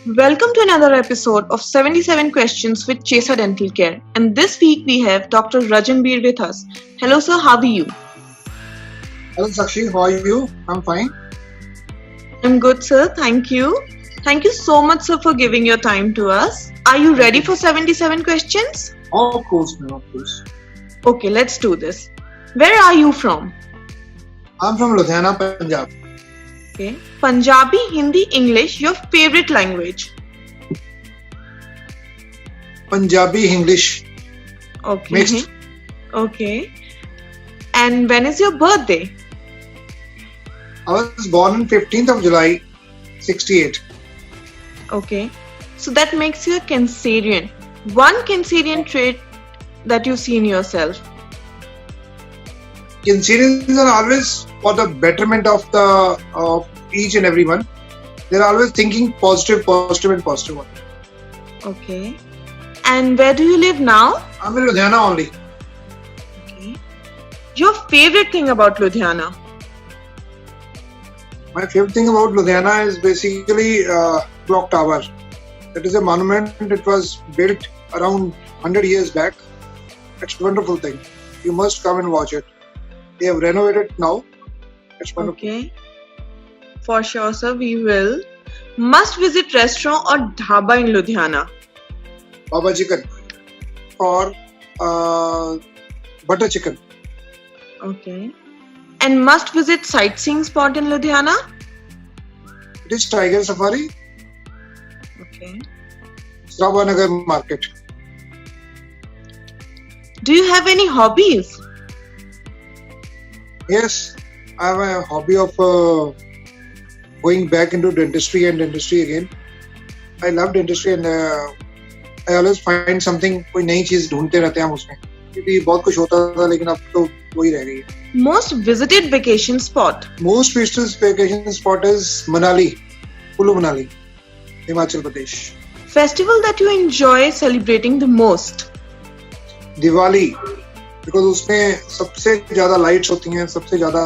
Welcome to another episode of 77 Questions with Chesa Dental Care. And this week we have Dr. Rajanbir with us. Hello, sir. How are you? Hello Sakshi, how are you? I'm fine. I'm good, sir. Thank you. Thank you so much, sir, for giving your time to us. Are you ready for 77 questions? Of course, man, of course. Okay, let's do this. Where are you from? I'm from Ludhiana, Punjab. Okay. Punjabi, Hindi, English, your favorite language? Punjabi, English, Okay. mixed. Okay. And when is your birthday? I was born on 15th of July, 68. Okay. So that makes you a Cancerian. One Cancerian trait that you see in yourself. Cancerians are always for the betterment of each and everyone. They're always thinking positive. Okay. And where do you live now? I'm in Ludhiana only. Okay. Your favorite thing about Ludhiana? My favorite thing about Ludhiana is basically Clock Tower. It is a monument. It was built around 100 years back. It's a wonderful thing. You must come and watch it. They have renovated now. It's wonderful. Okay. For sure, sir, we will. Must visit restaurant or dhaba in Ludhiana? Baba chicken or butter chicken. Okay. And must visit sightseeing spot in Ludhiana? It is Tiger Safari, Okay. Sravanagar Market. Do you have any hobbies? Yes, I have a hobby of going back into dentistry again. I love dentistry and I always find something. कोई नई चीज ढूंढते रहते हैं हम उसमें. क्योंकि बहुत कुछ होता था लेकिन अब तो वही रह गई है. Most visited vacation spot? Most visited vacation spot is Manali, Kulu Manali, Himachal Pradesh. Festival that you enjoy celebrating the most? Diwali, because उसमें सबसे ज्यादा लाइट्स होती हैं, सबसे ज्यादा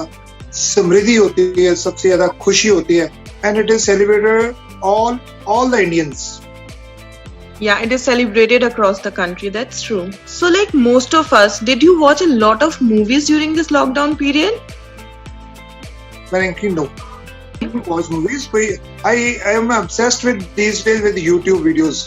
समृद्धि होती है, सबसे ज्यादा खुशी होती है, and it is celebrated all the Indians. Yeah, it is celebrated across the country. That's true. So, like most of us, did you watch a lot of movies during this lockdown period? Frankly, no. I don't watch movies, but I am obsessed with these days with YouTube videos.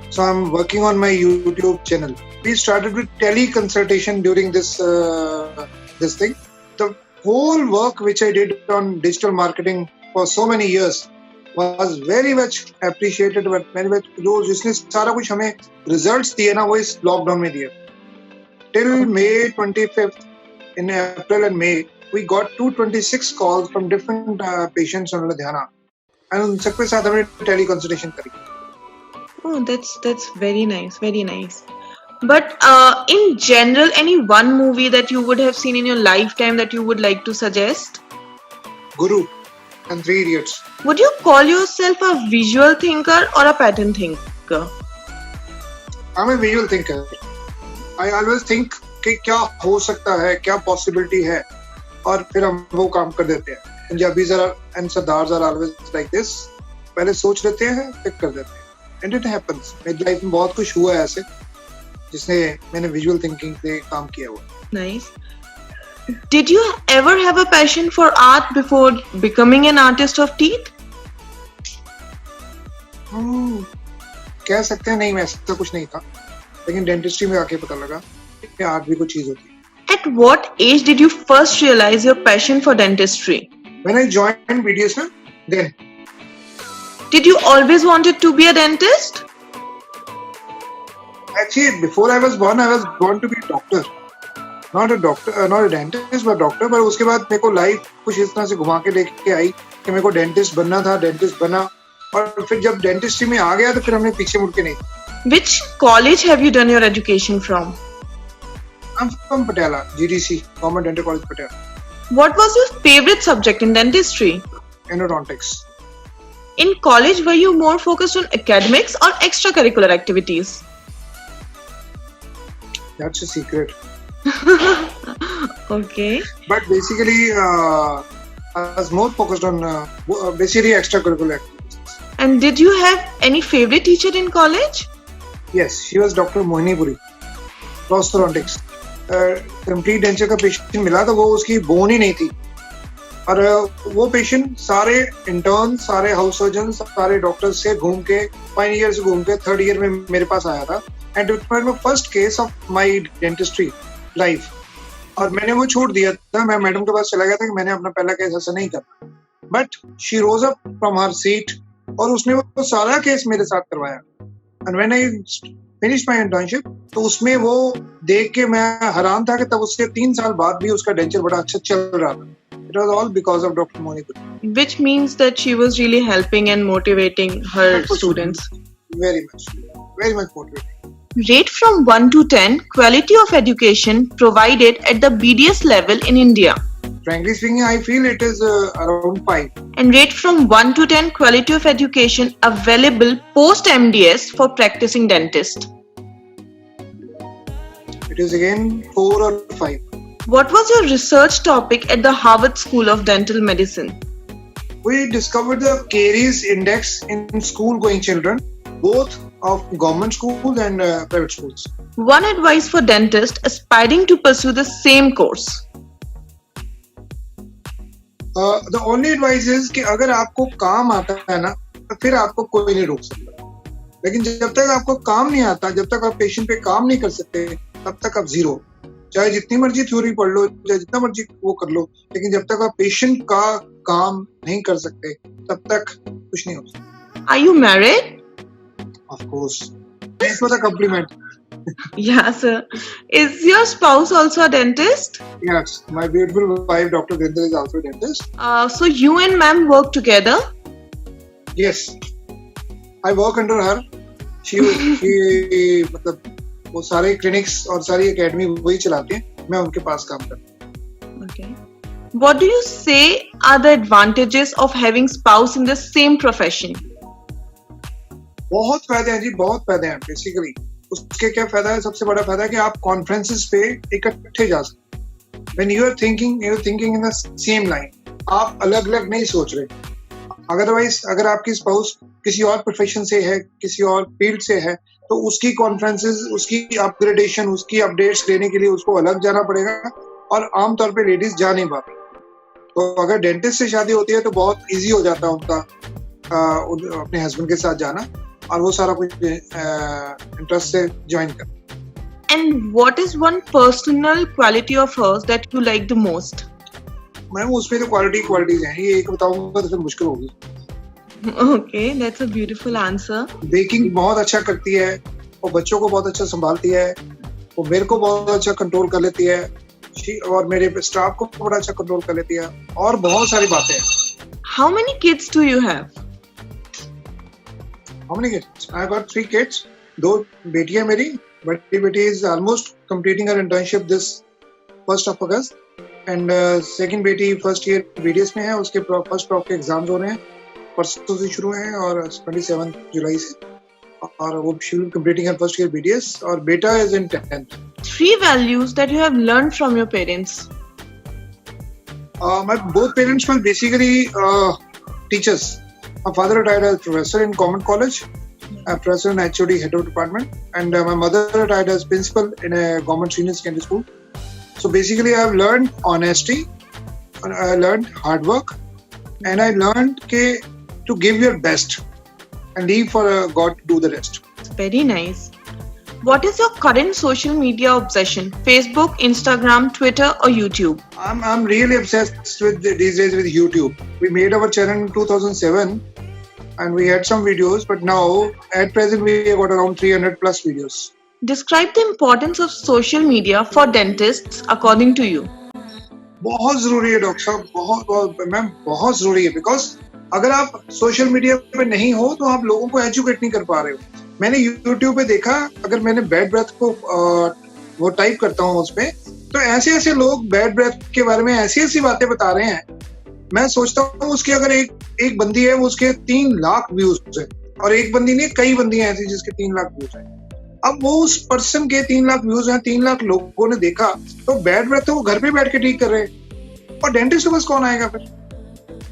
So I'm working on my YouTube channel. We started with teleconsultation during this thing. The whole work which I did on digital marketing for so many years was very much appreciated, but very much जो जिसने सारा कुछ हमें results दिए ना वो इस lockdown में दिए. Till May 25th, in April and May, we got 226 calls from different patients on Ludhiana, and उन सबके साथ हमने teleconsultation करी. Oh, that's very nice, very nice. But in general, any one movie that you would have seen in your lifetime that you would like to suggest? Guru and Three Idiots. Would you call yourself a visual thinker or a pattern thinker? I'm a visual thinker. I always think कि क्या हो सकता है, क्या possibility है, और फिर हम वो काम कर देते हैं. Punjabis and Sardars are always like this. पहले सोच लेते हैं, फिर कर देते हैं. And it happens. मेरी लाइफ में बहुत कुछ हुआ है ऐसे, जिसने मैंने visual thinking पे काम किया हुआ. Nice. Did you ever have a passion for art before becoming an artist of teeth? कह सकते हैं, नहीं ऐसा कुछ नहीं था, लेकिन डेंटिस्ट्री में आके पता लगा कि आर्ट भी कुछ चीज होती है. At what age did you first realize your passion for dentistry? When I joined BDSM, then Did you always wanted to be a dentist? actually before I was born to be a doctor. Not a dentist, but doctor. पर उसके बाद मेरे को life कुछ इस तरह से घुमा के लेके आई कि मेरे को डेंटिस्ट बनना था, डेंटिस्ट बना, और फिर जब डेंटिस्ट्री में आ गया तो फिर हमने पीछे मुड़ के नहीं. Which college have you done your education from? I'm from Patiala, GDC, Government Dental College, Patiala. What was your favorite subject in dentistry? Endodontics. In college, were you more focused on academics or extracurricular activities? That's a secret. Okay. But basically, I was more focused on basically extracurricular activities. And did you have any favorite teacher in college? Yes, she was Dr. Mohini Puri, prosthodontics. Complete denture का patient मिला तो वो उसकी bone ही नहीं थी, और वो patient सारे इंटर्न, सारे हाउस सर्जन, सारे डॉक्टर्स से घूम के, 5 ईयर से घूम के 3rd ईयर में मेरे पास आया था, and it was my first case of my dentistry life. और मैंने वो छोड़ दिया था, मैं मैडम के पास चला गया था कि मैंने अपना पहला केस ऐसा नहीं करना. But she rose up from her seat और उसने वो सारा केस मेरे साथ करवाया. And when I finish my internship, तो उसमें वो देख के मैं हैरान था कि तब उसके 3 साल बाद भी उसका डेंचर बड़ा अच्छा चल रहा था. It was all because of Dr. Mohini Puri. Which means that she was really helping and motivating her students. Very much motivating. Rate from 1 to 10 quality of education provided at the BDS level in India. Frankly speaking, I feel it is around 5. And rate from 1 to 10 quality of education available post MDS for practicing dentist. It is again 4 or 5. What was your research topic at the Harvard School of Dental Medicine? We discovered the caries index in school-going children, both of government schools and private schools. One advice for dentists aspiring to pursue the same course. The only advice is कि अगर आपको काम आता है ना, तो फिर आपको कोई नहीं रोक सकता. लेकिन जब तक आपको काम नहीं आता, जब तक आप पेशेंट पे काम नहीं कर सकते, तब तक आप जीरो. चाहे जितनी मर्जी थ्योरी पढ़ लो, चाहे जितना मर्जी वो कर लो, लेकिन जब तक आप पेशेंट का काम नहीं कर सकते, तब तक कुछ नहीं हो सकता. Are you married? Of course. Thanks for the compliment. Yeah, sir. Is your spouse also a dentist? Yes, my beautiful wife, Dr. Vrinder, is also a dentist. So you and ma'am work together? Yes, I work under her. She मतलब वो सारे clinics और सारी academy वही चलाते हैं, मैं उनके पास काम करता हूँ. Okay. What do you say are the advantages of having spouse in the same profession? बहुत फायदे हैं जी, बहुत फायदे हैं. बेसिकली उसके क्या फायदा है? सबसे बड़ा फायदा है कि आप कॉन्फ्रेंसेस पे इकट्ठे जा सकते हैं. When you are thinking in the same line. आप अलग अलग नहीं सोच रहे. अदरवाइज अगर आपकी स्पाउस किसी और प्रोफेशन से है, किसी और फील्ड से है, तो उसकी कॉन्फ्रेंसेस, उसकी अपग्रेडेशन, उसकी अपडेट्स लेने के लिए उसको अलग जाना पड़ेगा, और आमतौर पे लेडीज जा नहीं पाती. तो अगर डेंटिस्ट से शादी होती है तो बहुत इजी हो जाता है उनका अपने हस्बैंड के साथ जाना, और वो सारा कुछ इंटरेस्ट से ज्वाइन करना. And what is one personal quality of hers that you like the most? Ma'am उसमें तो क्वालिटीज हैं, ये एक बताऊंगा तो फिर मुश्किल होगी. Okay, that's a beautiful answer. Baking बहुत अच्छा करती है, वो बच्चों को बहुत अच्छा संभालती है, वो मेरे को बहुत अच्छा कंट्रोल कर लेती है, और मेरे स्टाफ को बड़ा अच्छा कंट्रोल कर लेती है, और बहुत सारी बातें हैं. How many kids do you have? How many kids? I got 3 kids. 2 बेटियां मेरी. बड़ी बेटी is almost completing her internship this 1st of August, and second बेटी फर्स्ट ईयर BDS में है. उसके फर्स्ट प्रॉफ के एग्जाम्स हो रहे हैं, परसों से शुरू हैं और 27 जुलाई से, और वो she will be completing her first year BDS, और बेटा is in 10th. 3 values that you have learned from your parents. My both parents were basically teachers. My father retired as professor in Government College, professor in HOD, head of department, and my mother retired as principal in a government senior secondary school. So basically, I've learned honesty, and I learned hard work, and I learned to give your best and leave for God to do the rest. Very nice. What is your current social media obsession? Facebook, Instagram, Twitter, or YouTube? I'm really obsessed with these days with YouTube. We made our channel in 2007, and we had some videos, but now at present we have got around 300 plus videos. Describe the importance of social media for dentists according to you. बहुत जरूरी है doctor साहब, बहुत ma'am बहुत जरूरी है. Because अगर आप सोशल मीडिया पे नहीं हो तो आप लोगों को एजुकेट नहीं कर पा रहे हो. मैंने YouTube पे देखा, अगर मैंने बैड ब्रेथ को वो टाइप करता हूँ उस पे, तो ऐसे लोग बैड ब्रेथ के बारे में ऐसी बातें बता रहे हैं. मैं सोचता हूँ उसकी अगर एक बंदी है, वो उसके 3 लाख व्यूज है, और एक बंदी नहीं, कई बंदियां ऐसी जिसके 3 लाख व्यूज है. अब वो उस पर्सन के 3 लाख व्यूज हैं, 3 लाख लोगों ने देखा, तो बैड ब्रेथ तो वो घर पे बैठ के ठीक कर रहे हैं, और डेंटिस्ट के पास कौन आएगा फिर?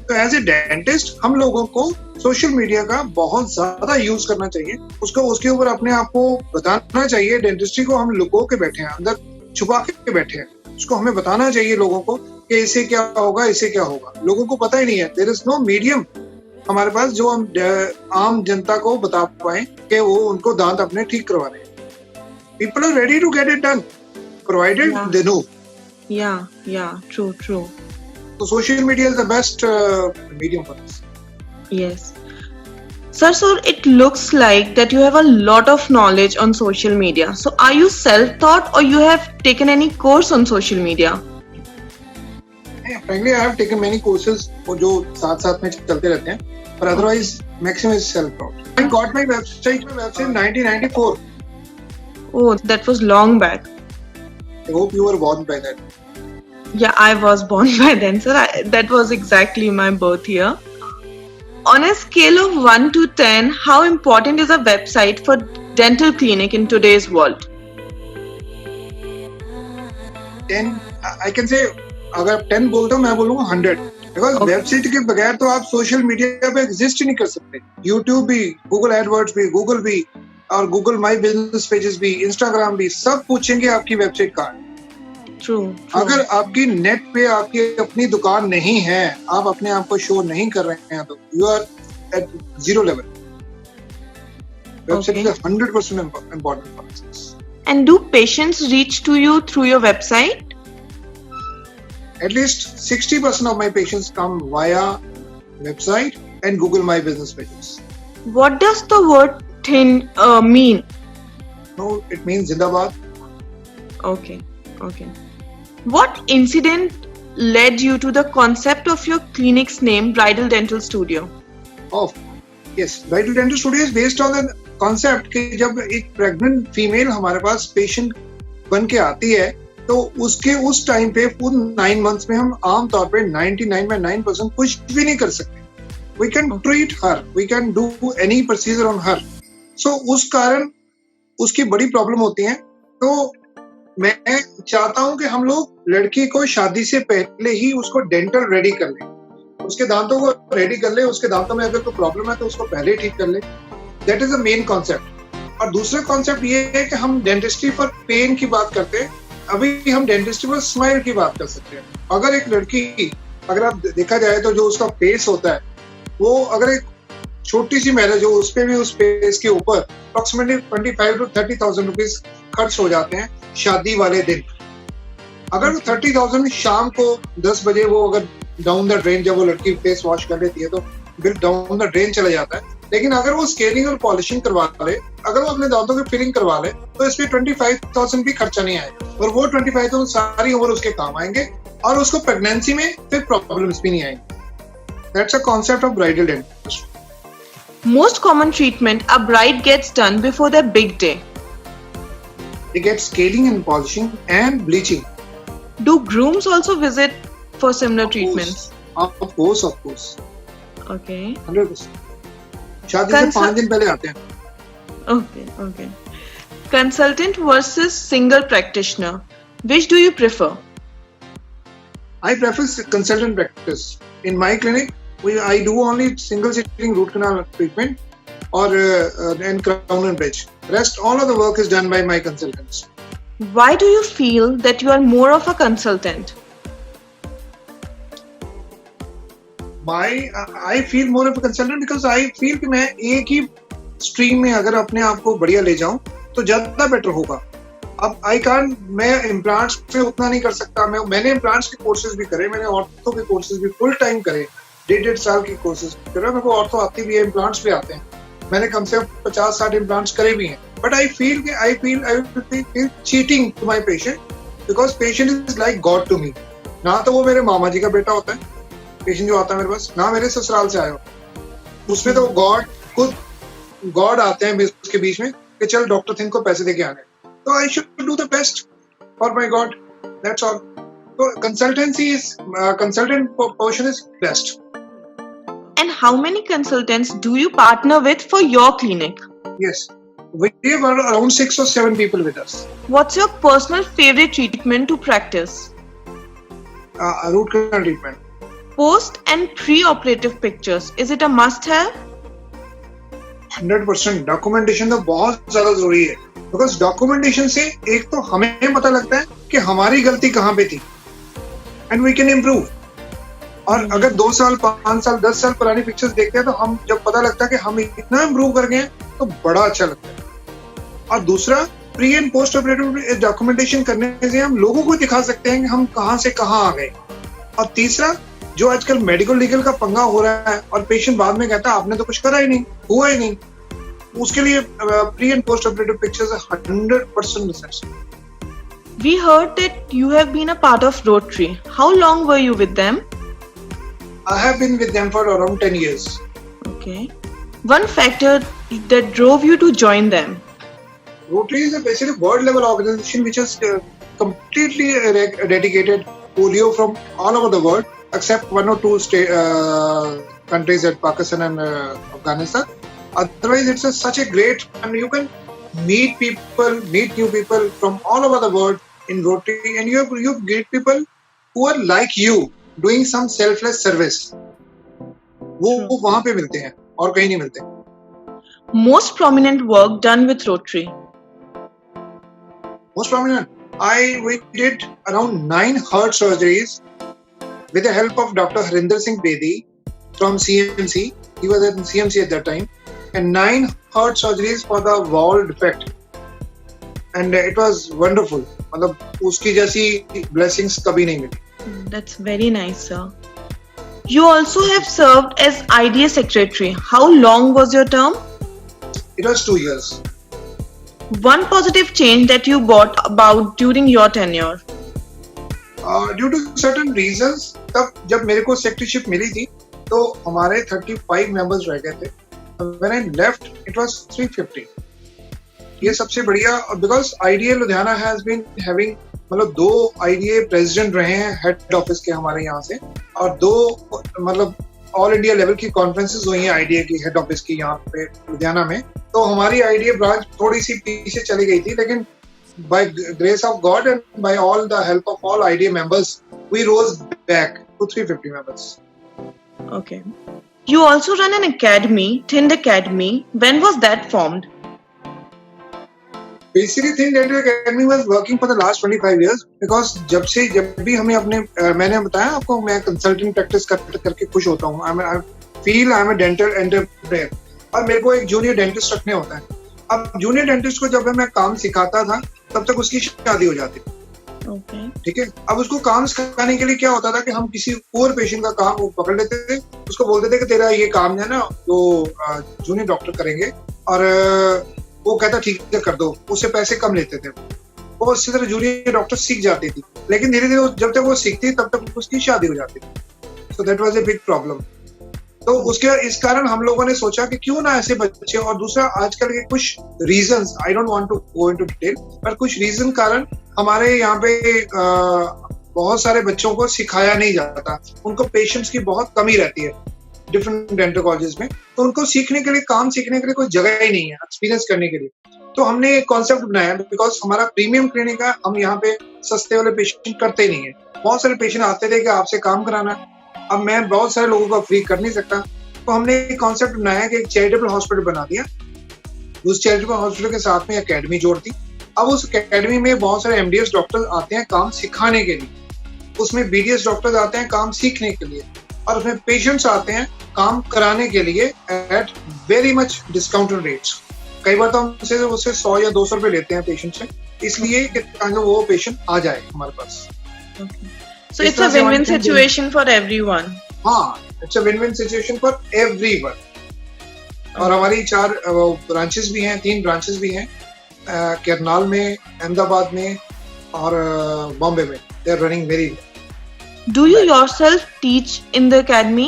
तो एज ए डेंटिस्ट हम लोगों को सोशल मीडिया का बहुत ज्यादा यूज करना चाहिए, उसको उसके ऊपर अपने आप को बताना चाहिए। डेंटिस्ट्री को हम लुको के बैठे हैं, अंदर छुपा के बैठे हैं, उसको हमें बताना चाहिए लोगों को कि इससे क्या होगा, इससे क्या होगा। लोगों को पता ही नहीं है, देयर इज नो मीडियम हमारे पास जो हम आम जनता को बता पाए कि वो उनको दांत अपने ठीक करवाने हैं। People are ready to get it done provided they know. Yeah, true. So social media is the best medium for this. Yes. Sir, so it looks like that you have a lot of knowledge on social media. So are you self-taught or you have taken any course on social media? Frankly, I have taken many courses जो साथ में चलते रहते हैं, but otherwise maximum is self-taught. I got my website in 1994. Oh, that was long back. I hope you were born by then. Yeah, I was born by then, sir. That was exactly my birth year. On a scale of 1 to 10, how important is a website for dental clinic in today's world? 10, I can say, अगर 10 बोलता हूँ मैं बोलूँगा 100. Because website के बगैर तो आप social media पे एग्जिस्ट ही नहीं कर सकते। यूट्यूब भी, गूगल एडवर्ड्स भी, गूगल भी और गूगल माई बिजनेस पेजेस भी, इंस्टाग्राम भी, सब पूछेंगे आपकी वेबसाइट कहाँ है। True. अगर आपकी नेट पे आपकी अपनी दुकान नहीं है, आप अपने आप को शो नहीं कर रहे हैं, तो you are at zero level. Website is 100% important for us. And do patients reach to you through your website? At least 60% of my patients come via website and Google My Business pages. What does the word thin mean? No, it means Zindabad. Okay. What incident led you to the concept of your clinic's name, Bridal Dental Studio? Oh, yes. Bridal Dental Studio is based on the concept कि जब एक pregnant female हमारे पास patient बन के आती है, तो उसके उस टाइम पे पूरे 9 months में हम आम तौर पे 99.9% कुछ भी नहीं कर सकते। We can treat her, we can do any procedure on her. So उस कारण उसकी बड़ी प्रॉब्लम होती है। तो मैं चाहता हूं कि हम लोग लड़की को शादी से पहले ही उसको डेंटल रेडी कर लें, उसके दांतों को रेडी कर ले। उसके दांतों में अगर कोई प्रॉब्लम है तो उसको पहले ही ठीक कर ले। That is the main concept. और दूसरा कॉन्सेप्ट ये है कि हम डेंटिस्ट्री फॉर पेन की बात करते हैं, अभी हम डेंटिस्ट्री फॉर स्माइल की बात कर सकते हैं। अगर एक लड़की, अगर आप देखा जाए तो जो उसका फेस होता है, वो अगर एक छोटी सी मैरिज हो, उस पे भी उस फेस के ऊपर अप्रोक्सीमेटली 25,000 to 30,000 रुपीज खर्च हो जाते हैं शादी वाले दिन। अगर 30,000 शाम को 10 बजे वो अगर डाउन द ड्रेन, जब वो लड़की फेस वॉश कर लेती है तो बिल डाउन द ड्रेन चला जाता है। लेकिन अगर वो स्केलिंग और पॉलिशिंग करवा ले, अगर वो अपने दांतों की फिलिंग करवा ले, तो इस पे 25,000 भी खर्चा नहीं आएगा, और वो 25,000 सारी उम्र उसके काम आएंगे, और उसको प्रेगनेंसी में फिर प्रॉब्लम्स भी नहीं आएंगी। That's a concept of bridal dentistry. Most common treatment a bride gets done before their big day. They get scaling and polishing and bleaching. Do grooms also visit for similar treatments? Of course. Okay. 100%. शादी से 5 दिन पहले आते हैं। Okay. Consultant versus single practitioner. Which do you prefer? I prefer consultant practice. In my clinic, I do only single sitting root canal treatment or and crown and bridge. Rest all of the work is done by my consultants. Why do you feel that you are more of a consultant? I feel more of a consultant because I feel कि मैं एक ही stream में अगर अपने आप को बढ़िया ले जाऊं तो ज्यादा बेटर होगा। अब मैं इम्प्लांट्स पे उतना नहीं कर सकता। मैंने इम्प्लांट्स के कोर्सेज भी करे, मैंने ऑर्थो के कोर्सेज भी फुल टाइम करे, 1.5 साल की कोर्सेज करे। मेरे को ऑर्थो आती भी है, इम्प्लांट्स भी आते हैं, मैंने कम से कम 50-60 इम्प्लांट्स करे भी हैं। But I feel cheating to my patient, because patient is like God to me. ना तो वो मेरे मामा जी का बेटा होता है पेशेंट जो आता है मेरे पास, ना मेरे ससुराल से आया हो। उसमें तो गॉड आते हैं उसके बीच में कि चल डॉक्टर थिंक को पैसे दे के आने, तो I should do the best for my God, that's all. तो consultant portion is best. And how many consultants do you partner with for your clinic? Yes, we have around 6 or 7 people with us. What's your personal favorite treatment to practice? Root canal treatment. Post and pre-operative pictures. Is it a must-have? 100% documentation तो बहुत ज्यादा जरूरी है, because documentation से एक तो हमें पता लगता है कि हमारी गलती कहाँ पे थी एंड वी कैन इम्प्रूव। और अगर 2 साल 5 साल 10 साल पुरानी पिक्चर्स देखते हैं तो हम जब पता लगता है कि हम इतना इम्प्रूव कर गए हैं तो बड़ा अच्छा लगता है। और दूसरा, pre and post operative documentation करने से हम लोगों को दिखा सकते हैं कि हम कहाँ से कहाँ आ गए। और तीसरा, जो आजकल मेडिकल लीगल का पंगा हो रहा है और पेशेंट बाद में कहता है आपने तो कुछ करा ही नहीं, हुआ ही नहीं, उसके लिए pre and post operative pictures 100% necessary. We heard that you have been a part of Rotary. How long were you with them? I have been with them for around 10 years. Okay. One factor that drove you to join them? Rotary is a basically world level organization which has completely eradicated polio from all over the world except 1 or 2 countries at Pakistan and Afghanistan. Otherwise, it's such a great, and you can meet new people from all over the world in Rotary, and you get people who are like you doing some selfless service. वो वहाँ पे मिलते हैं और कहीं नहीं मिलते। Most prominent work done with Rotary? Most prominent, we did around 9 heart surgeries with the help of Dr. Harinder Singh Bedi from CMC. He was at CMC at that time. And 9 heart surgeries for the wall defect. And it was wonderful. मतलब उसकी जैसी blessings कभी नहीं मिली। That's very nice, sir. You also have served as IDA secretary. How long was your term? It was 2 years. One positive change that you brought about during your tenure? Due to certain reasons, तब जब मेरे को secretaryship मिली थी, तो हमारे 35 members रह गए थे. When I left, it was 350. ये सबसे बढ़िया, because IDA Ludhiana has been having, मतलब 2 IDA प्रेसिडेंट रहे हैं हेड ऑफिस के हमारे यहाँ से, और 2 मतलब ऑल इंडिया लेवल की कॉन्फ्रेंसेस हुई हैं IDA की हेड ऑफिस की यहाँ पे लुधियाना में। तो हमारी IDA ब्रांच थोड़ी सी पीछे चली गई थी, लेकिन by grace of God and by all the help of all IDA members, we rose back to 350 members. Okay. You also run an academy, Thind Academy. When was that formed? Basically, Thind Academy was working for the last 25 years because जब भी हमें अपने मैंने बताया आपको, मैं consulting practice करके खुश होता हूँ। I feel I'm a dental entrepreneur और मेरे को एक जूनियर डेंटिस्ट रखने होता है। अब जूनियर डेंटिस्ट को जब मैं काम सिखाता था तब तक उसकी शादी हो जाती थी। ठीक है, अब उसको काम सिखाने के लिए क्या होता था कि हम किसी पुअर पेशेंट का काम वो पकड़ लेते थे, उसको बोलते थे कि तेरा ये काम है ना वो जूनियर डॉक्टर करेंगे, और वो कहता ठीक है कर दो, उससे पैसे कम लेते थे। वो इसी तरह जूनियर डॉक्टर सीख जाती थी, लेकिन धीरे धीरे जब तक वो सीखती तब तक उसकी शादी हो जाती थी। So that was a big problem. तो उसके इस कारण हम लोगों ने सोचा कि क्यों ना ऐसे बच्चे, और दूसरा आजकल के कुछ reasons, I don't want to go into detail, पर कुछ रीजन कारण हमारे यहाँ पे बहुत सारे बच्चों को सिखाया नहीं जाता, उनको पेशेंट्स की बहुत कमी रहती है डिफरेंट डेंटल कॉलेजेस में, तो उनको सीखने के लिए, काम सीखने के लिए कोई जगह ही नहीं है एक्सपीरियंस करने के लिए। तो हमने एक कॉन्सेप्ट बनाया, बिकॉज हमारा प्रीमियम क्लिनिक है, हम यहाँ पे सस्ते वाले पेशेंट करते नहीं है। बहुत सारे पेशेंट आते थे कि आपसे काम कराना, अब मैं बहुत सारे लोगों को फ्री कर नहीं सकता, तो हमने एक कॉन्सेप्ट बनाया कि एक चैरिटेबल हॉस्पिटल बना दिया। उस चैरिटेबल हॉस्पिटल के साथ में एकेडमी जोड़ दी। अब उस एकेडमी में बहुत सारे MDS डॉक्टर आते हैं काम सिखाने के लिए, उसमें BDS डॉक्टर्स आते हैं काम सीखने के लिए, और उसमें पेशेंट्स आते हैं काम कराने के लिए at very much discounted rates. कई बार तो हम उससे 100 या 200 रुपए लेते हैं पेशेंट से, इसलिए कि वो पेशेंट आ जाए हमारे पास। So it's a win-win situation for everyone. हाँ, it's a win-win situation for everyone. और हमारी 4 ब्रांचेस भी हैं, 3 ब्रांचेस भी हैं, करनाल में, अहमदाबाद में और बॉम्बे में। They are running very well. Do you yourself teach in the academy?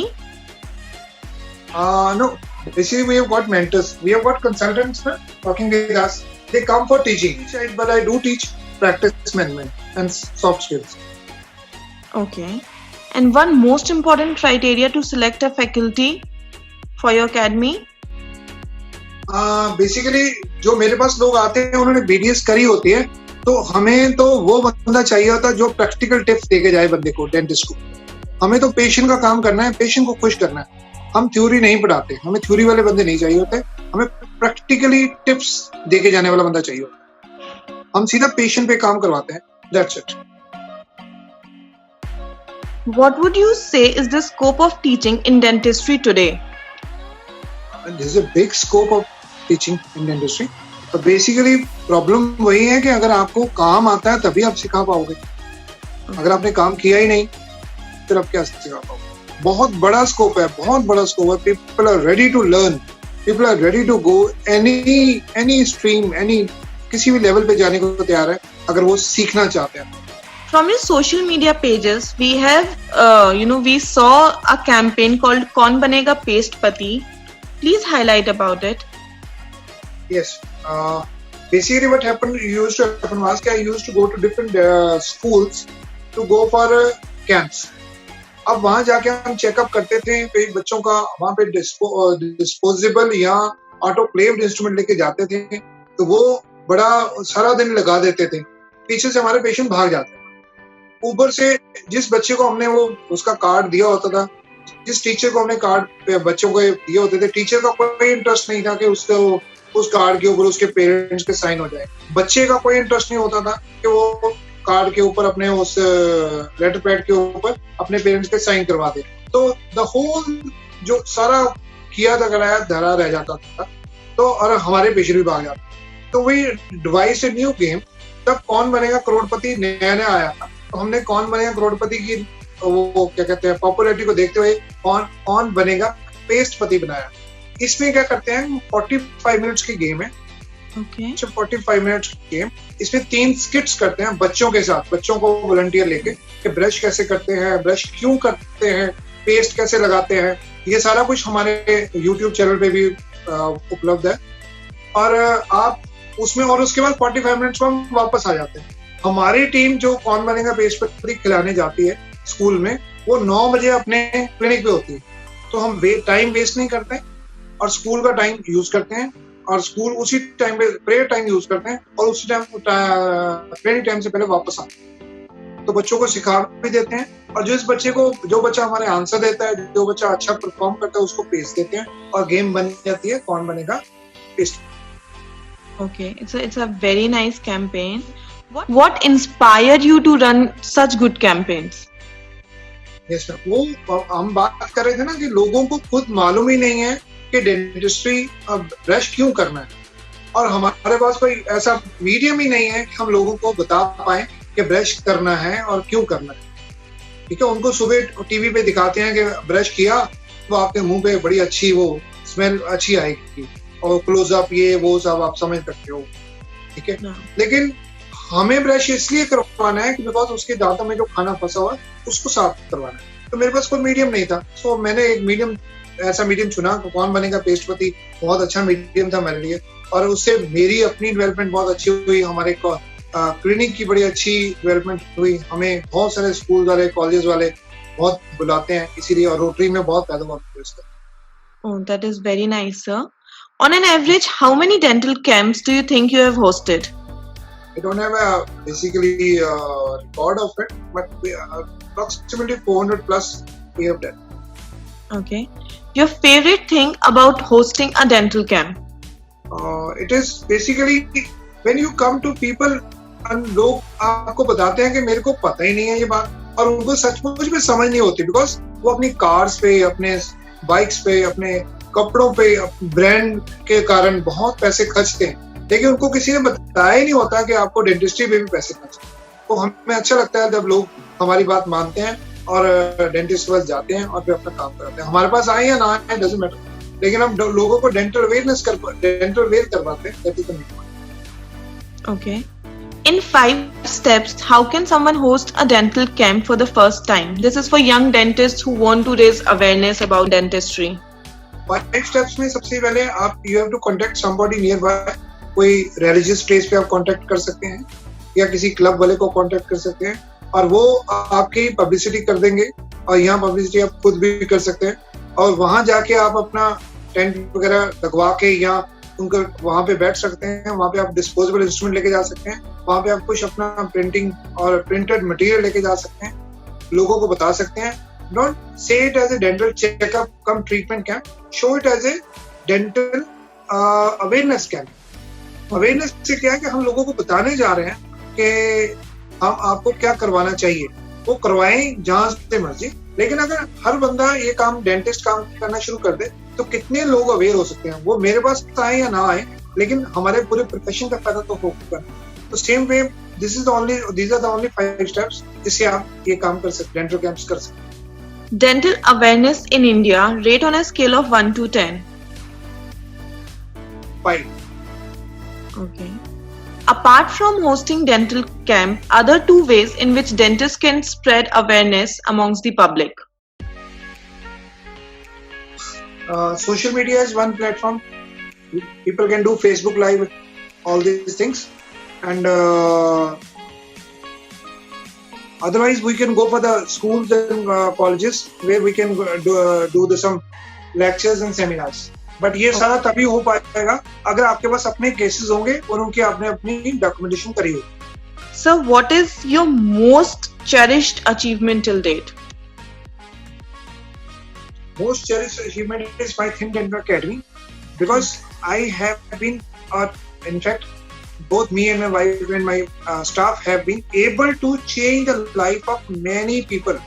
No. Basically, we have got mentors. We have got consultants working with us. They come for teaching, but I do teach practice management and soft skills. Okay. And one most important criteria to select a faculty for your academy? Basically, जो मेरे पास लोग आते हैं उन्होंने BDS करी होती है, तो हमें तो वो बंदा चाहिए होता है जो प्रैक्टिकल टिप्स देके जाए बंदे को, डेंटिस्ट को। हमें तो पेशेंट का काम करना है, पेशेंट को खुश करना है। हम थ्योरी नहीं पढ़ाते, हमें थ्योरी वाले बंदे नहीं चाहिए होते, हमें प्रैक्टिकली टिप्स देके जाने वाला बंदा चाहिए होता है। हम सीधा पेशेंट पे काम करवाते हैं, that's it. What would you say is the scope of teaching in dentistry today? This is a big scope of teaching in dentistry. तो बेसिकली प्रॉब्लम वही है कि अगर आपको काम आता है तभी आप सिखा पाओगे, अगर आपने काम किया ही नहीं फिर आप क्या सिखा पाओगे। बहुत बड़ा स्कोप है, बहुत बड़ा स्कोप है। People are ready to learn, people are ready to go any stream, any किसी भी लेवल पे जाने को तैयार है अगर वो सीखना चाहते हैं। From your social media pages, we have, we saw a campaign called "Kaun Banega Paste Pati." Please highlight about it. Yes, basically what used to happen was that I used to go to different schools to go for camps. अब वहाँ जाके हम checkup करते थे, कई बच्चों का वहाँ पे डिस्पोजेबल या ऑटोक्लेव्ड इंस्ट्रूमेंट लेके जाते थे, तो वो बड़ा सारा दिन लगा देते थे, पीछे से हमारे पेशेंट भाग जाते थे। ऊपर से जिस बच्चे को हमने वो उसका कार्ड दिया होता था, जिस टीचर को हमने कार्ड बच्चों को दिए होते थे, टीचर का कोई इंटरेस्ट नहीं था कि उस कार्ड के ऊपर उसके पेरेंट्स के साइन हो जाए। बच्चे का कोई इंटरेस्ट नहीं होता था कि वो कार्ड के ऊपर अपने उस लेटर पैड के ऊपर अपने पेरेंट्स के साइन करवा दे। तो द होल जो सारा किया था कराया धरा रह जाता था, तो और हमारे पेशेंट भी भाग जाते। तो वही डिवाइस ए न्यू गेम, तब कौन बनेगा करोड़पति नया नया आया था, तो हमने कौन बनेगा करोड़पति की वो क्या कहते हैं पॉपुलैरिटी को देखते हुए कौन बनेगा पेस्ट पति बनाया। इसमें क्या करते हैं, 45 मिनट्स की गेम है। Okay. 45 मिनट्स की गेम, इसमें 3 स्किट्स करते हैं बच्चों के साथ, बच्चों को वॉलंटियर लेके कि ब्रश कैसे करते हैं, ब्रश क्यों करते हैं, पेस्ट कैसे लगाते हैं, ये सारा कुछ हमारे YouTube चैनल पे भी उपलब्ध है। और आप उसमें, और उसके बाद 45 मिनट्स में हम वापस आ जाते हैं। हमारी टीम जो कौन बनेगा पेस्ट पति खिलाने जाती है स्कूल में, वो 9 बजे अपने क्लिनिक पे होती है, तो हम टाइम वेस्ट नहीं करते और स्कूल का टाइम यूज करते हैं, और स्कूल उसी टाइम पे प्रेयर टाइम यूज करते हैं, और उसी टाइम ट्रेनिंग टाइम से पहले वापस आते हैं। तो बच्चों को सिखा भी देते हैं, और जो बच्चा हमारे आंसर देता है, जो बच्चा अच्छा परफॉर्म करता है, उसको पेश देते हैं, और गेम बन जाती है कौन बनेगा paste. Okay, it's a very nice campaign. What inspired you to run such good campaigns? Yes, वो हम बात कर रहे थे ना कि लोगों को खुद मालूम ही नहीं है कि डेंटिस्ट्री अब ब्रश क्यों करना है, और हमारे पास कोई ऐसा मीडियम ही नहीं है कि हम लोगों को बता पाए कि ब्रश करना है और क्यों करना है। ठीक है, उनको सुबह टीवी पे दिखाते हैं कि ब्रश किया तो आपके मुंह पे बड़ी अच्छी वो स्मेल अच्छी आएगी, और क्लोजअप ये वो सब आप समझ सकते हो। ठीक है, लेकिन हमें ब्रश इसलिए करवाना है कि बिकॉज उसके दांतों में जो खाना फंसा हुआ है उसको साफ करवाना है। तो मेरे पास कोई मीडियम नहीं था, सो मैंने एक ऐसा मीडियम चुना, कौन बनेगा पेस्ट पति बहुत अच्छा मीडियम था मेरे लिए, और उससे मेरी अपनी डेवलपमेंट बहुत अच्छी हुई, हमारे क्लिनिक की बड़ी अच्छी डेवलपमेंट हुई। हमें बहुत सारे स्कूल वाले, कॉलेज वाले बहुत बुलाते हैं इसीलिए, और रोटरी में बहुत पैदावार हुई इसका। Oh, that is very nice, sir. On an average, how many dental camps do you think you have hosted? I don't have basically a record of it, but approximately 400 plus we have done. Okay. Your favorite thing about hosting a dental camp? It is basically when you come to people and लोग आपको बताते हैं कि मेरे को पता ही नहीं है ये बात, और उनको सचमुच में समझ नहीं होती, बिकॉज वो अपनी कार्स पे, अपने बाइक्स पे, अपने कपड़ों पे, ब्रांड के कारण बहुत पैसे खर्चते हैं, लेकिन उनको किसी ने बताया ही नहीं होता कि आपको डेंटिस्ट्री में भी पैसे खर्चते हैं। तो हमें अच्छा लगता है जब लोग हमारी बात मानते हैं और डेंटिस्ट के पास जाते हैं और फिर अपना काम करते हैं। हमारे पास आए या ना आए डजंट मैटर, लेकिन हम लोगों को डेंटल वेयर करवाते हैं, that is the main point. Okay. In 5 steps, how can someone host a dental camp for the first time? This is for young dentists who want to raise awareness about dentistry. 5 steps में सबसे पहले आप you have to contact somebody nearby. कोई religious place पे आप contact कर सकते हैं, या किसी क्लब वाले को कांटेक्ट कर सकते हैं, और वो आपकी पब्लिसिटी कर देंगे, और यहाँ पब्लिसिटी आप खुद भी कर सकते हैं, और वहाँ जाके आप अपना टेंट वगैरह लगवा के या उनको वहाँ पे बैठ सकते हैं। वहाँ पे आप डिस्पोजेबल इंस्ट्रूमेंट लेके जा सकते हैं, वहाँ पे आप कुछ अपना प्रिंटिंग और प्रिंटेड मटेरियल लेके जा सकते हैं, लोगों को बता सकते हैं, Don't say it as a dental checkup come treatment camp. Show it as a dental awareness camp. Awareness से क्या है कि हम लोगों को बताने जा रहे हैं कि हम आपको क्या करवाना चाहिए, वो करवाएं जहां से मर्जी। लेकिन अगर हर बंदा ये काम डेंटिस्ट काम करना शुरू कर दे तो कितने लोग अवेयर हो सकते हैं, वो मेरे पास आए या ना आए, लेकिन हमारे पूरे प्रोफेशन का फायदा तो होगा। तो same way these are the only 5 steps जिससे आप ये काम कर सकते, डेंटल कैंप्स कर सकते। Dental awareness in India, rate on a scale of 1 to 10. 5. Okay. Apart from hosting dental camp, other 2 ways in which dentists can spread awareness amongst the public. Social media is one platform. People can do Facebook Live, all these things, and otherwise we can go for the schools and colleges where we can do some lectures and seminars. But ये सारा तभी हो पाएगा अगर आपके पास अपने cases होंगे और उनकी आपने अपनी डॉक्यूमेंटेशन करी हो। Sir, what is your most cherished achievement till date? Most cherished achievement is my Thin Dental Academy, because I have been, in fact, both me and my wife and my staff have been able to change the life of many people.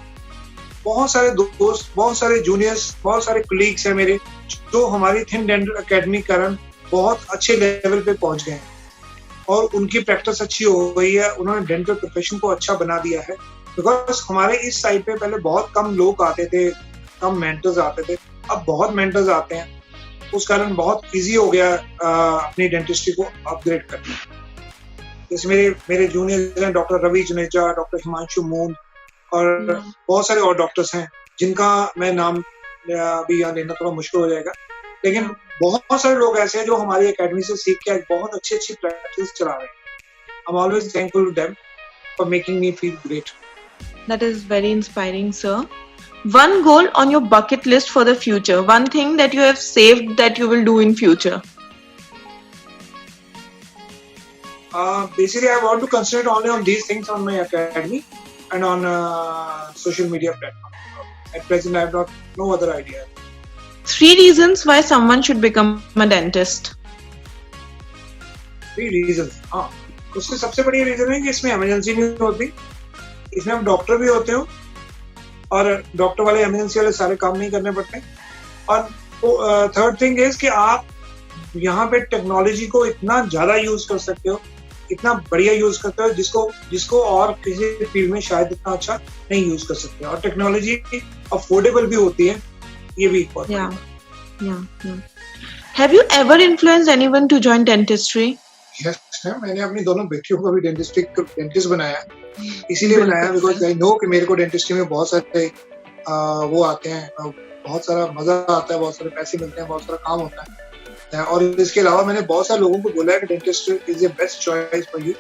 बहुत सारे दोस्त, बहुत सारे juniors, बहुत सारे colleagues हैं मेरे जो हमारी थिन डेंटल एकेडमी कारण बहुत अच्छे लेवल पे पहुंच गए हैं और उनकी प्रैक्टिस अच्छी हो गई है, उन्होंने डेंटल प्रोफेशन को अच्छा बना दिया है। बिकॉज हमारे इस साइड पे पहले बहुत कम लोग आते थे, कम मेंटर्स आते थे, अब बहुत मेंटर्स आते हैं, उस कारण बहुत इजी हो गया अपनी डेंटिस्ट्री को अपग्रेड करना। जैसे मेरे जूनियर्स हैं डॉक्टर रवि जुनेजा, डॉक्टर हिमांशु मूंद और बहुत सारे और डॉक्टर्स हैं जिनका मैं नाम अभी यहाँ लेना थोड़ा मुश्किल हो जाएगा, लेकिन बहुत सारे लोग ऐसे हैं जो हमारी एकेडमी से सीख के आज बहुत अच्छी प्रैक्टिस चला रहे हैं। I'm always thankful to them for making me feel great. That is very inspiring, sir. One goal on your bucket list for the future, one thing that you have saved that you will do in future. Basically, I want to concentrate only on these things on my academy and on social media platform. At present, I have no other idea. 3 reasons why someone should become a dentist. 3 reasons. हाँ, उससे सबसे बड़ी reason है कि इसमें emergency नहीं होती, इसमें हम डॉक्टर भी होते हो और डॉक्टर वाले इमरजेंसी वाले सारे काम नहीं करने पड़ते। और थर्ड थिंग इज कि आप यहाँ पे टेक्नोलॉजी को इतना ज्यादा यूज कर सकते हो, इतना बढ़िया यूज करते हो जिसको और किसी फील्ड में शायद इतना अच्छा नहीं यूज कर सकते। और टेक्नोलॉजी अफोर्डेबल भी होती है, ये भी Yeah. Have you ever influenced anyone to join dentistry? Yes, मैंने अपनी दोनों बेटियों को भी डेंटिस्ट बनाया, इसीलिए बनाया बिकॉज आई नो कि मेरे को डेंटिस्ट्री में बहुत सारे वो आते हैं, बहुत सारा मजा आता है, बहुत सारे पैसे मिलते हैं, बहुत सारा काम होता है। और इसके अलावा मैंने बहुत सारे लोगों को बोला है कि dentist is the best choice for you.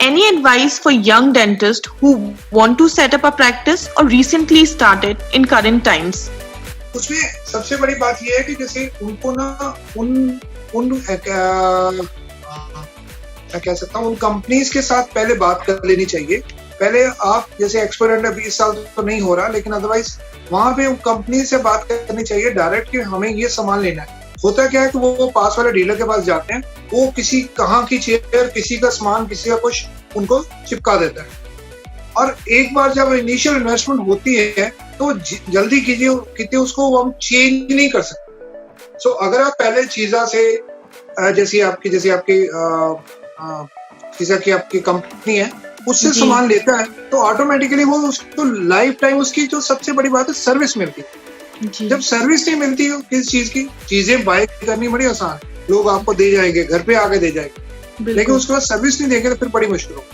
Any advice for young dentists who want to set up a practice or recently started in current times? उसमें सबसे बड़ी बात यह है कि जैसे उनको ना उन मैं कह सकता हूँ उन कंपनीज के साथ पहले बात कर लेनी चाहिए। पहले आप जैसे एक्सपेरिमेंट 20 साल तो नहीं हो रहा, लेकिन अदरवाइज वहां पे कंपनी से बात करनी चाहिए डायरेक्ट कि हमें ये सामान लेना है। होता क्या है कि वो पास वाले डीलर के पास जाते हैं, वो किसी कहाँ की चेयर, किसी का सामान, किसी का कुछ उनको चिपका देता है। और एक बार जब इनिशियल इन्वेस्टमेंट होती है तो जल्दी कीजिए उसको हम चेंज नहीं कर सकते। सो अगर आप पहले चीजा से जैसे आपकी कंपनी है उससे सामान लेता है तो ऑटोमेटिकली वो उसको लाइफ टाइम उसकी जो सबसे बड़ी बात है सर्विस मिलती है। जब सर्विस नहीं मिलती है किसी चीज की, चीजें बाय करनी बड़ी आसान, लोग आपको दे जाएंगे, घर पे आके दे जाएंगे, लेकिन उसके बाद सर्विस नहीं देंगे तो फिर बड़ी मुश्किल होगी।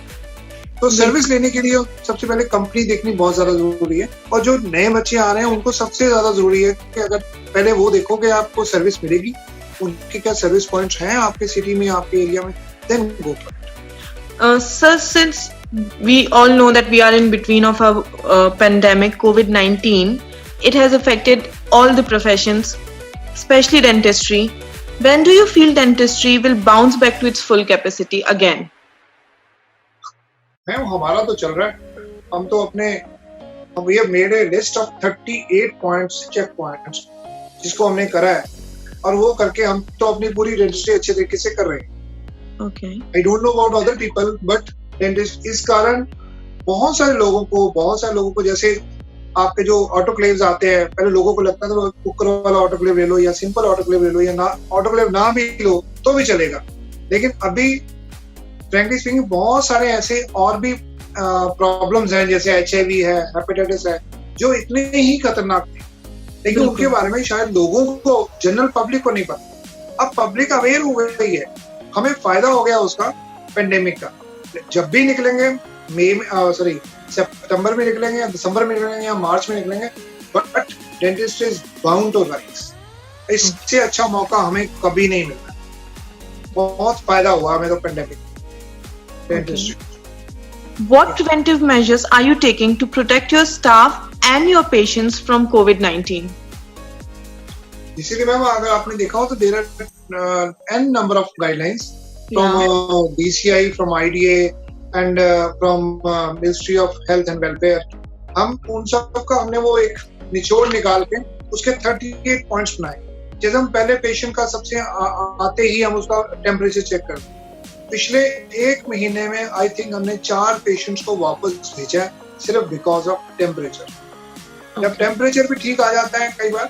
तो सर्विस लेने के लिए सबसे पहले कंपनी देखनी बहुत ज्यादा जरूरी है। और जो नए बच्चे आ रहे हैं उनको सबसे ज्यादा जरूरी है कि अगर पहले वो देखो कि आपको सर्विस मिलेगी, उनके क्या सर्विस पॉइंट्स हैं आपके सिटी में, आपके एरिया में, then go for it. Sir, since we all know that we are in between of a pandemic, COVID-19, it has affected all the professions, especially dentistry. When do you feel dentistry will bounce back to its full capacity again? हमारा तो चल रहा है, हम तो अपने we have made a list of 38 points, check points, जिसको हमने करा है, और वो करके हम तो अपनी पूरी डेंटिस्ट्री अच्छे तरीके से कर रहे हैं. Okay. I don't know about other people, but dentist इस कारण बहुत सारे लोगों को जैसे आपके जो ऑटोक्लेव्स आते हैं, पहले लोगों को लगता था कुकर वाला ऑटोक्लेव ले लो या सिंपल ऑटोक्लेव ले लो या ना ऑटोक्लेव ना भी लो तो भी चलेगा. लेकिन अभी फ्रैंकली स्पीकिंग बहुत सारे ऐसे और भी प्रॉब्लम्स हैं, जैसे HIV है, हेपेटाइटिस है, जो इतने ही खतरनाक थे, लेकिन उनके बारे में शायद लोगों को, जनरल पब्लिक को नहीं पता. अब पब्लिक अवेयर हो गई है, हमें फायदा हो गया उसका पेंडेमिक का. जब भी निकलेंगे सितंबर में निकलेंगे या दिसंबर में निकलेंगे या मार्च में निकलेंगे, but dentist is bound to rise. इससे अच्छा मौका हमें कभी नहीं मिलता. बहुत फायदा हुआ हमें तो pandemic dentistry. What preventive measures are you taking to protect your staff and your patients from COVID-19? इसीलिए मैम अगर आपने देखा हो तो there are n number of guidelines from DCI, from IDA and from Ministry of Health and Welfare. हम उन सब का हमने वो एक निचोड़ निकाल के उसके 38 पॉइंट्स बनाए. जैसे हम पहले पेशेंट का सबसे आते ही हम उसका टेम्परेचर चेक करते हैं. पिछले 1 महीने में आई थिंक हमने 4 पेशेंट्स को वापस भेजा है सिर्फ बिकॉज ऑफ टेम्परेचर. जब टेम्परेचर भी ठीक आ जाता है कई बार,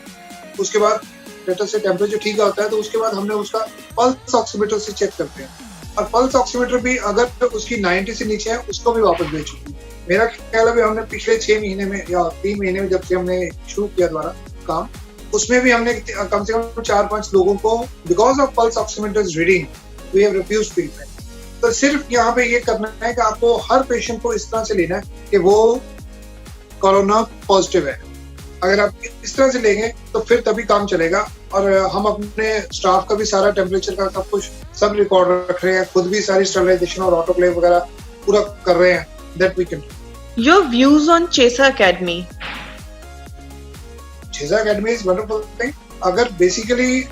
उसके बाद लेटर से टेम्परेचर ठीक होता है तो उसके बाद हमने उसका पल्स ऑक्सीमीटर से चेक करते हैं, और पल्स ऑक्सीमीटर भी अगर उसकी 90 से नीचे है उसको भी वापस भेज चुकी है. मेरा ख्याल है हमने पिछले 6 महीने में या 3 महीने में जब से हमने शुरू किया दोबारा काम, उसमें भी हमने कम से कम 4-5 लोगों को because of pulse oximeter reading we have refused treatment. तो सिर्फ यहाँ पे ये करना है कि आपको हर पेशेंट को इस तरह से लेना है कि वो कोरोना पॉजिटिव है. अगर आप इस तरह से लेंगे तो फिर तभी काम चलेगा. और हम अपने स्टाफ का भी सारा टेम्परेचर का सब रिकॉर्ड रख रहे हैं, खुद भी सारी स्टरलाइजेशन और ऑटोक्लेव वगैरह पूरा कर रहे हैं. That we can. Your views on Chesa Academy? Chesa Academy is wonderful thing. अगर बेसिकली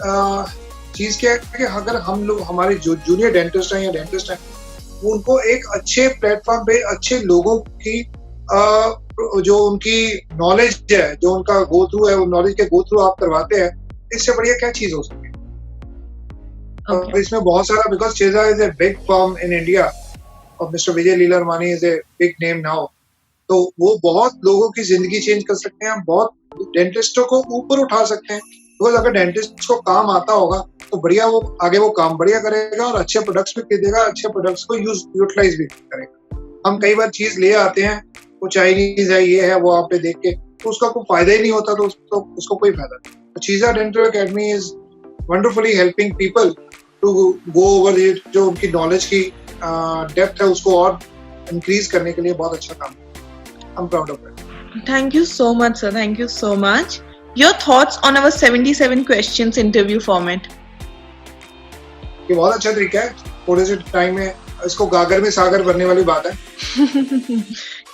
चीज क्या है कि अगर हम लोग हमारे जो जूनियर डेंटिस्ट हैं या डेंटिस्ट हैं, उनको एक अच्छे प्लेटफॉर्म पे अच्छे लोगों की जो उनकी नॉलेज है, जो उनका गो थ्रू है, वो नॉलेज के गो थ्रू आप करवाते हैं, इससे बढ़िया क्या चीज हो सकती है. और इसमें बहुत सारा, बिकॉज चेजा is a big firm in India और mister Vijay Lilaramani is a big name now, तो वो बहुत लोगों की जिंदगी चेंज कर सकते हैं, बहुत डेंटिस्टों को ऊपर उठा सकते हैं. बिकॉज अगर डेंटिस्ट को काम आता होगा तो बढ़िया वो आगे वो काम बढ़िया करेगा और अच्छे प्रोडक्ट्स भी खरीदेगा, अच्छे प्रोडक्ट्स को यूटिलाइज भी करेगा. हम कई बार चीज ले आते हैं, वो चाइनीज है, ये है, वो आप पे देख के तो उसका कोई फायदा ही नहीं होता, तो उसको कोई फायदा नहीं. चीजा dental academy is wonderfully helping people to go over, जो उनकी नॉलेज की डेप्थ है उसको और इंक्रीज करने के लिए बहुत अच्छा काम. I am proud of it. Thank you so much, sir. Thank you so much. Your thoughts on our 77 questions interview format? ये बहुत अच्छा तरीका है, थोड़े से टाइम में इसको गागर में सागर बनने वाली बात है.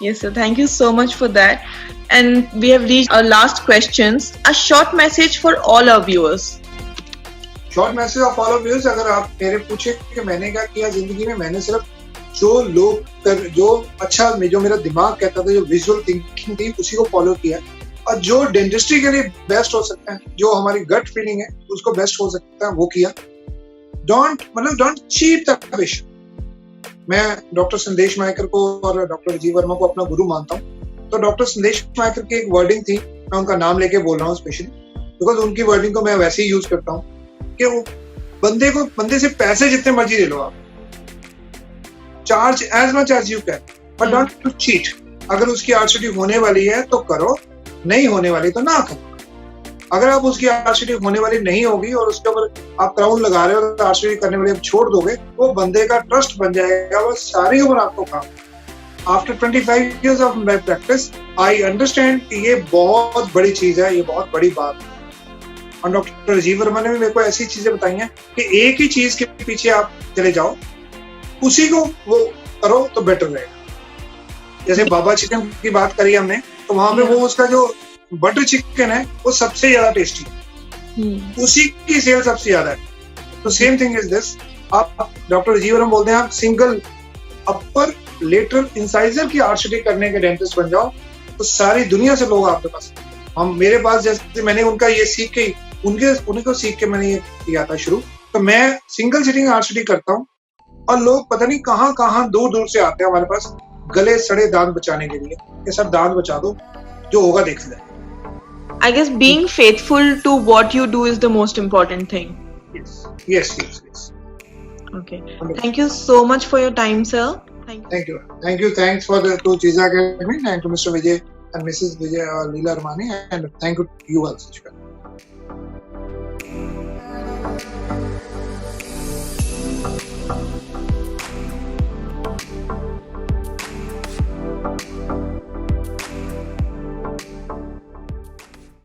Yes, sir. Thank you so much for that. And we have reached our last questions. A short message for all our viewers. Short message of all our viewers. अगर आप मेरे पूछे कि मैंने क्या किया जिंदगी में, मैंने सिर्फ जो मेरा दिमाग कहता था, जो विजुअल थिंकिंग थी, उसी को फॉलो किया. और जो डेंटिस्ट्री के लिए बेस्ट हो सकता है, जो हमारी गट फीलिंग है उसको बेस्ट हो सकता है, वो किया. Don't cheat the patient. मैं डॉक्टर संदेश मायकर को और डॉक्टर राजीव वर्मा को अपना गुरु मानता हूँ. तो डॉक्टर संदेश मायकर की एक वर्डिंग थी, मैं उनका नाम लेके बोल रहा हूँ स्पेशली बिकॉज उनकी वर्डिंग को मैं वैसे ही यूज करता हूँ कि वो बंदे से पैसे जितने मर्जी ले लो आप, charge as much as you can, but don't to cheat. अगर उसकी आरसीटी होने वाली है तो करो, नहीं होने वाली तो ना करो. अगर आप उसकी आरसीटी होने वाली नहीं होगी और उसके ऊपर आप क्राउन लगा रहे हो तो आरसीटी करने वाली आप छोड़ दोगे, वो बंदे का ट्रस्ट बन जाएगा, वो सारी उम्र आपको काम. After 25 years of my practice, I understand कि ये बहुत बड़ी चीज है, ये बहुत बड़ी बात है. और डॉक्टर राजीव वर्मा ने भी मेरे को ऐसी चीजें बताई हैं कि एक ही चीज के पीछे आप चले जाओ, उसी को वो करो तो बेटर रहेगा. जैसे बाबा चिकन की बात करी हमने, तो वहां पे वो उसका जो बटर चिकन है वो सबसे ज्यादा टेस्टी है, उसी की सेल सबसे ज्यादा है. तो सेम थिंग इज दिस. आप डॉक्टर राजीव वर्मा बोलते हैं आप सिंगल अपर लेटरल इंसाइजर की आरसीटी करने के डेंटिस्ट बन जाओ, तो सारी दुनिया से लोग आपके पास, हम मेरे पास जैसे मैंने उनका ये सीख के उन्हीं को सीख के मैंने ये किया था शुरू। तो मैं सिंगल सिटिंग RCT करता हूँ और लोग पता नहीं कहाँ दूर दूर से आते हैं हमारे पास गले सड़े दांत बचाने के लिए। ये सब दांत बचा दो, जो होगा देख लें। I guess being faithful to what you do is the most important thing. Yes. Okay. Thank you so much for your time, sir. Thank you. Thanks for the to Cheeza Academy. Thank you, Mr. Vijay and Mrs. Vijay Leela Armani, and thank you also.